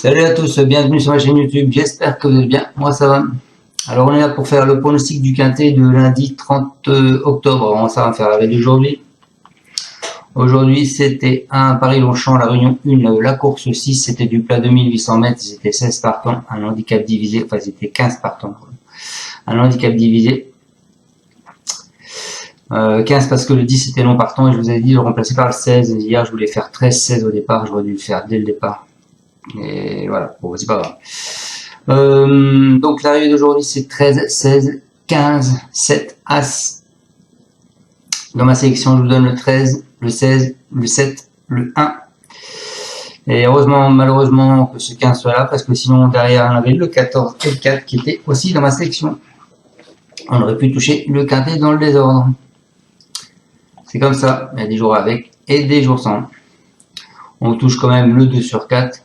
Salut à tous, bienvenue sur ma chaîne YouTube, j'espère que vous allez bien, moi ça va. Alors on est là pour faire le pronostic du quintet de lundi 30 octobre, ça va faire avec aujourd'hui. Aujourd'hui c'était un Paris-Longchamp, la Réunion 1, la course 6, c'était du plat 2800 mètres, c'était 16 partants, un handicap divisé, enfin c'était 15 partants, un handicap divisé. 15 parce que le 10 était non partant et je vous avais dit de le remplacer par le 16, hier je voulais faire 13-16 au départ, j'aurais dû le faire dès le départ. Et voilà, bon, c'est pas grave. Donc l'arrivée d'aujourd'hui c'est 13, 16, 15, 7, As. Dans ma sélection je vous donne le 13, le 16, le 7, le 1. Et heureusement, malheureusement que ce 15 soit là parce que sinon derrière on avait le 14 et le 4 qui étaient aussi dans ma sélection. On aurait pu toucher le quintet dans le désordre. C'est comme ça, il y a des jours avec et des jours sans. On touche quand même le 2 sur 4.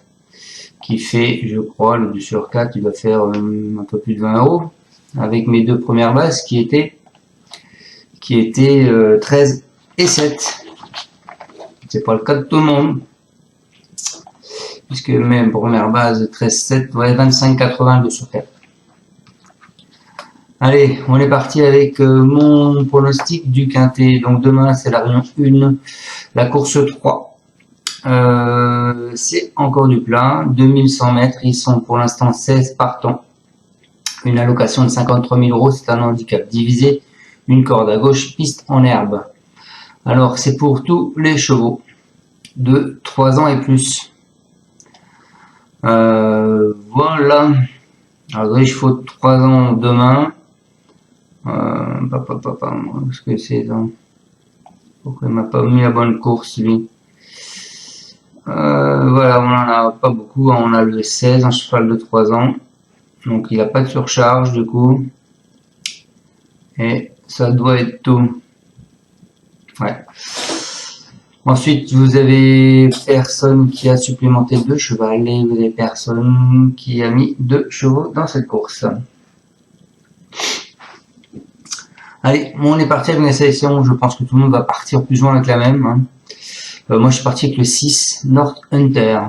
Qui fait, je crois, le 2 sur 4, il va faire un peu plus de 20 €, avec mes deux premières bases qui étaient 13 et 7. C'est pas le cas de tout le monde, puisque mes premières bases 13-7, ouais, 25-80, 2 sur 4. Allez, on est parti avec mon pronostic du quintet. Donc demain, c'est la Réunion 1, la course 3. C'est encore du plat, 2100 mètres, ils sont pour l'instant 16 partants, une allocation de 53 000 €, c'est un handicap divisé, une corde à gauche, piste en herbe. Alors c'est pour tous les chevaux de 3 ans et plus. Voilà, alors les chevaux de 3 ans demain, est-ce que c'est dans... Pourquoi il m'a pas mis la bonne course lui? Voilà, on en a pas beaucoup, on a le 16, un cheval de 3 ans, donc il n'a pas de surcharge du coup, et ça doit être tout. Ouais. Ensuite, vous avez personne qui a supplémenté 2 chevaux, et vous avez personne qui a mis 2 chevaux dans cette course. Allez, on est parti avec la sélection, je pense que tout le monde va partir plus ou moins avec la même, hein. Moi je suis parti avec le 6, North Hunter.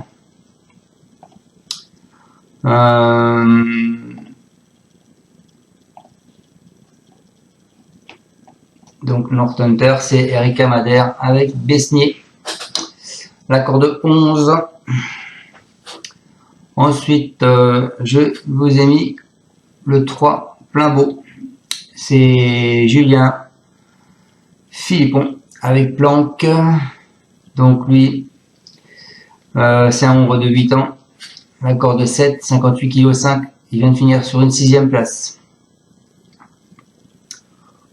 Donc North Hunter, c'est Erika Madère avec Besnier. La corde 11. Ensuite, je vous ai mis le 3, plein beau. C'est Julien Philippon avec Planck. Donc lui, c'est un nombre de 8 ans, la corde 7, 58 kg 5, il vient de finir sur une 6e place.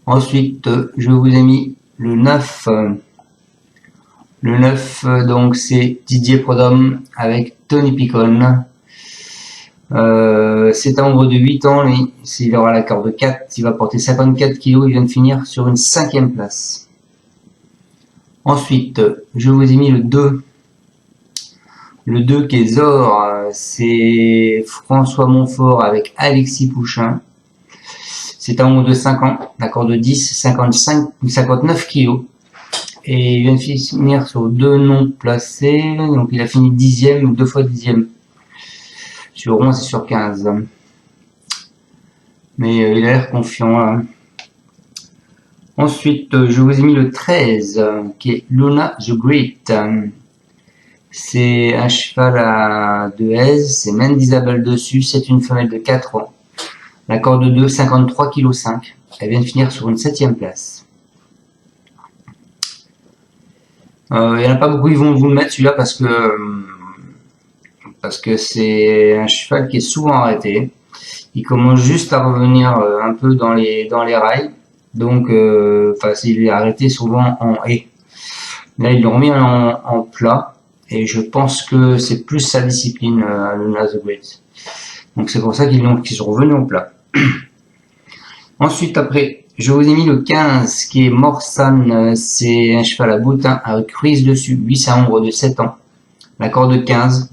Ensuite, je vous ai mis le 9. Le 9, donc c'est Didier Prodhomme avec Tony Picon. C'est un nombre de 8 ans, lui, il aura la corde 4, il va porter 54 kg, il vient de finir sur une 5e place. Ensuite, je vous ai mis le 2. Le 2 qui est Zor, c'est François Montfort avec Alexis Pouchin. C'est un nombre de 5 ans, d'accord, de 10, 59 kg. Et il vient de finir sur 2 noms placés, donc il a fini 10e, 2 fois 10e. Sur 11 et sur 15. Mais il a l'air confiant, là. Ensuite, je vous ai mis le 13, qui est Luna the Great. C'est un cheval à 2 aises, c'est Maine d'Isabelle dessus, c'est une femelle de 4 ans. La corde 2, 53 kg 5. Elle vient de finir sur une 7e place. Il n'y en a pas beaucoup qui vont vous le mettre celui-là parce que c'est un cheval qui est souvent arrêté. Il commence juste à revenir un peu dans les rails. Donc, il est arrêté souvent en haie. Là, ils l'ont remis en plat. Et je pense que c'est plus sa discipline, le the Great. Donc, c'est pour ça qu'ils sont revenus en plat. Ensuite, après, je vous ai mis le 15, qui est Morsan. C'est un cheval à boutin avec Ruiz dessus. Lui, c'est un nombre de 7 ans. La corde 15.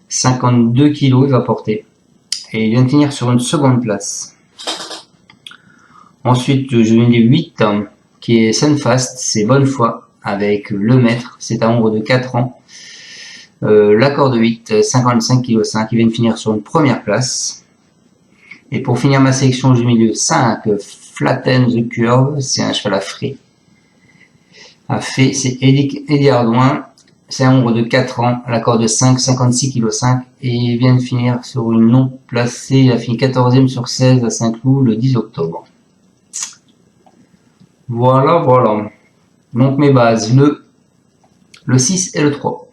52 kg, il va porter. Et il vient de finir sur une 2e place. Ensuite, je viens du 8, qui est Sunfast, c'est Bonne Foi, avec le maître, c'est un nombre de 4 ans. La corde 8, 55,5 kg, il vient de finir sur une première place. Et pour finir ma sélection, j'ai mis le 5, Flatten the Curve, c'est un cheval à frais. C'est Eddie Ardouin, c'est un nombre de 4 ans, la corde 5, 56,5 kg, et il vient de finir sur une non placée, il a fini 14e sur 16 à Saint-Cloud le 10 octobre. Voilà. Donc mes bases, le 6 et le 3.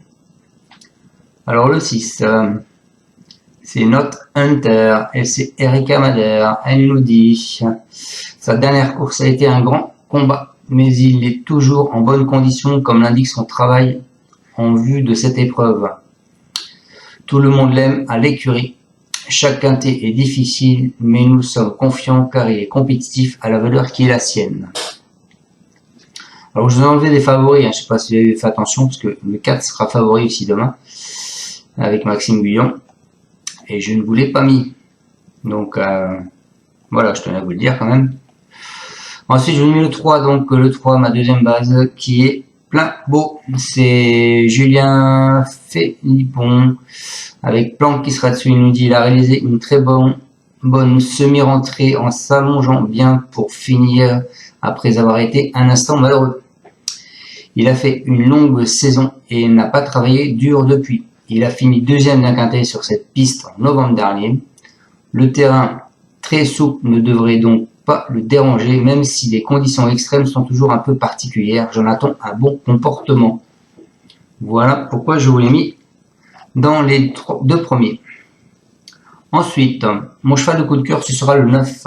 Alors le 6, c'est Not Hunter, et c'est Erika Madère. Elle nous dit, sa dernière course a été un grand combat, mais il est toujours en bonne condition, comme l'indique son travail en vue de cette épreuve. Tout le monde l'aime à l'écurie. Chaque quintet est difficile, mais nous sommes confiants car il est compétitif à la valeur qui est la sienne. Alors je vous ai enlevé des favoris, je ne sais pas si vous avez fait attention, parce que le 4 sera favori aussi demain, avec Maxime Guyon, et je ne vous l'ai pas mis. Donc voilà, je tenais à vous le dire quand même. Ensuite, je vous ai mis le 3, donc le 3, ma deuxième base, qui est plein beau. C'est Julien Philippon, avec Planck qui sera dessus. Il nous dit il a réalisé une très bonne semi-rentrée en s'allongeant bien pour finir après avoir été un instant malheureux. Il a fait une longue saison et n'a pas travaillé dur depuis. Il a fini deuxième d'un quintet sur cette piste en novembre dernier. Le terrain très souple ne devrait donc pas le déranger, même si les conditions extrêmes sont toujours un peu particulières. J'en attends un bon comportement. Voilà pourquoi je vous l'ai mis dans les deux premiers. Ensuite, mon cheval de coup de cœur, ce sera le 9.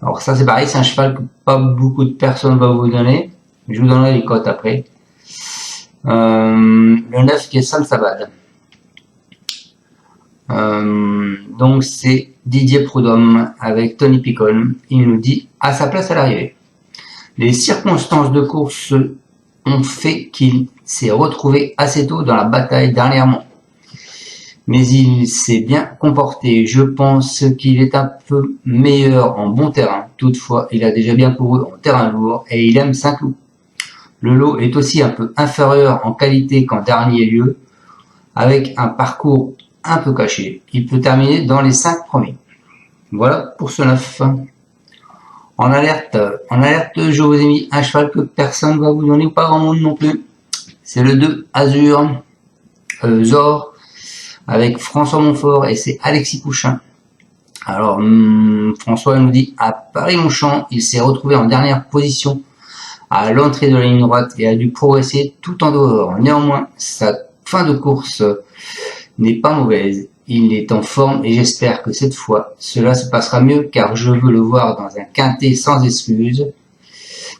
Alors ça c'est pareil, c'est un cheval que pas beaucoup de personnes vont vous donner. Je vous donnerai les cotes après. Le 9 qui est Salsabad. Donc c'est Didier Prudhomme avec Tony Picon. Il nous dit à sa place à l'arrivée. Les circonstances de course ont fait qu'il s'est retrouvé assez tôt dans la bataille dernièrement. Mais il s'est bien comporté. Je pense qu'il est un peu meilleur en bon terrain. Toutefois, il a déjà bien couru en terrain lourd et il aime Saint-Cloud. Le lot est aussi un peu inférieur en qualité qu'en dernier lieu, avec un parcours un peu caché. Il peut terminer dans les 5 premiers. Voilà pour ce 9. En alerte, je vous ai mis un cheval que personne ne va vous donner, ou pas grand monde non plus. C'est le 2, Azur, Zor, avec François Montfort, et c'est Alexis Couchin. Alors, François nous dit, à Paris-Montchamp, il s'est retrouvé en dernière position à l'entrée de la ligne droite et a dû progresser tout en dehors. Néanmoins, sa fin de course n'est pas mauvaise. Il est en forme et j'espère que cette fois, cela se passera mieux car je veux le voir dans un quintet sans excuse.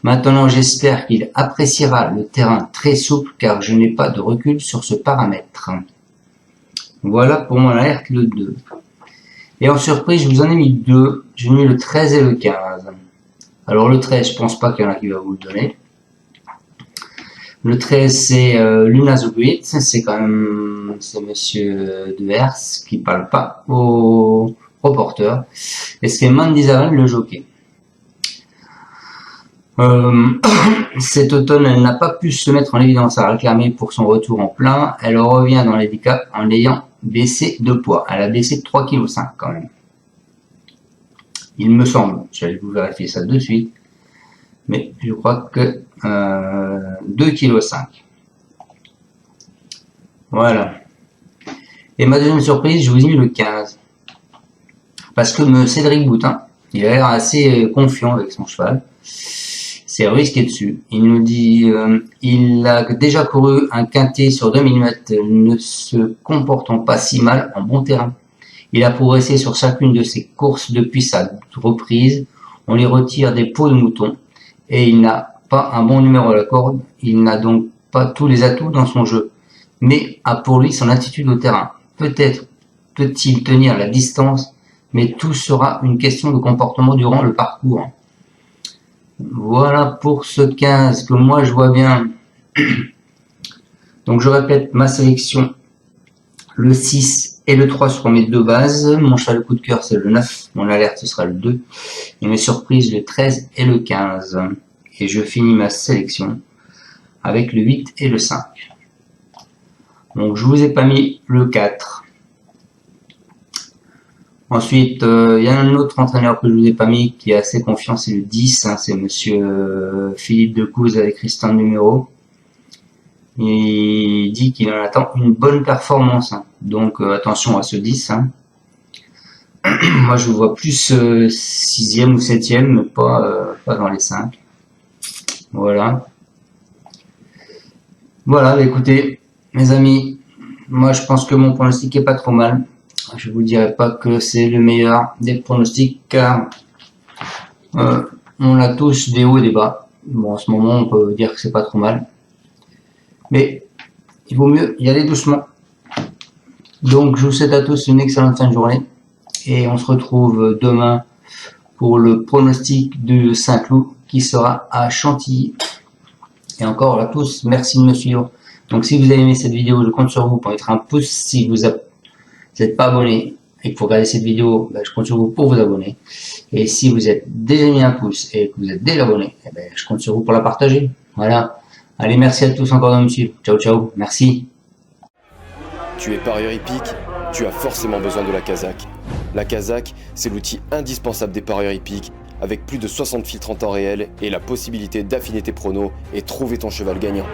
Maintenant, j'espère qu'il appréciera le terrain très souple car je n'ai pas de recul sur ce paramètre. Voilà pour mon alerte le 2. Et en surprise, je vous en ai mis 2. J'ai mis le 13 et le 15. Alors le 13, je pense pas qu'il y en a qui va vous le donner. Le 13, c'est Luna Zoguit, c'est quand même monsieur Devers qui parle pas au reporter. Et c'est Mandy Zaven, le jockey. Cet automne, elle n'a pas pu se mettre en évidence à réclamer pour son retour en plein. Elle revient dans l'handicap en ayant baissé de poids. Elle a baissé de 3,5 kg quand même. Il me semble, j'allais vous vérifier ça de suite, mais je crois que 2,5 kg. Voilà. Et ma deuxième surprise, je vous ai mis le 15. Parce que Cédric Boutin, il a l'air assez confiant avec son cheval. C'est risqué dessus. Il nous dit, il a déjà couru un quintet sur 2000 mètres, ne se comportant pas si mal en bon terrain. Il a progressé sur chacune de ses courses depuis sa reprise. On lui retire des peaux de mouton et il n'a pas un bon numéro à la corde. Il n'a donc pas tous les atouts dans son jeu, mais a pour lui son attitude au terrain. Peut-être peut-il tenir la distance, mais tout sera une question de comportement durant le parcours. Voilà pour ce 15 que moi je vois bien. Donc je répète ma sélection. Le 6 et le 3 seront mes deux bases. Mon cheval de coup de cœur c'est le 9. Mon alerte ce sera le 2. Et mes surprises le 13 et le 15. Et je finis ma sélection avec le 8 et le 5. Donc je vous ai pas mis le 4. Ensuite, il y a un autre entraîneur que je vous ai pas mis qui est assez confiant, c'est le 10, hein, c'est monsieur Philippe Decouze avec Christian numéro. Il dit qu'il en attend une bonne performance, hein. Donc attention à ce 10. Hein. Moi je le vois plus 6e ou 7e, mais pas dans les 5. Voilà. Voilà, écoutez, mes amis, moi je pense que mon pronostic est pas trop mal. Je vous dirai pas que c'est le meilleur des pronostics car on a tous des hauts et des bas. Bon, en ce moment, on peut dire que c'est pas trop mal. Mais il vaut mieux y aller doucement. Donc, je vous souhaite à tous une excellente fin de journée. Et on se retrouve demain pour le pronostic de Saint-Cloud qui sera à Chantilly. Et encore à tous, merci de me suivre. Donc, si vous avez aimé cette vidéo, je compte sur vous pour mettre un pouce. Si vous n'êtes pas abonné et que vous regardez cette vidéo, je compte sur vous pour vous abonner. Et si vous êtes déjà mis un pouce et que vous êtes déjà abonné, je compte sur vous pour la partager. Voilà. Allez, merci à tous encore de me suivre. Ciao, ciao. Merci. Tu es parieur hippique, tu as forcément besoin de la Kazakh. La Kazakh, c'est l'outil indispensable des parieurs hippiques, avec plus de 60 filtres en temps réel et la possibilité d'affiner tes pronos et trouver ton cheval gagnant.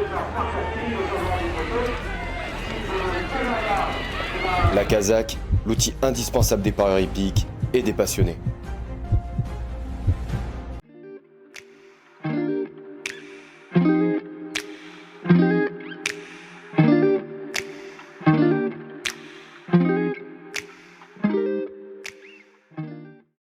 La Kazakh, l'outil indispensable des parieurs hippiques et des passionnés.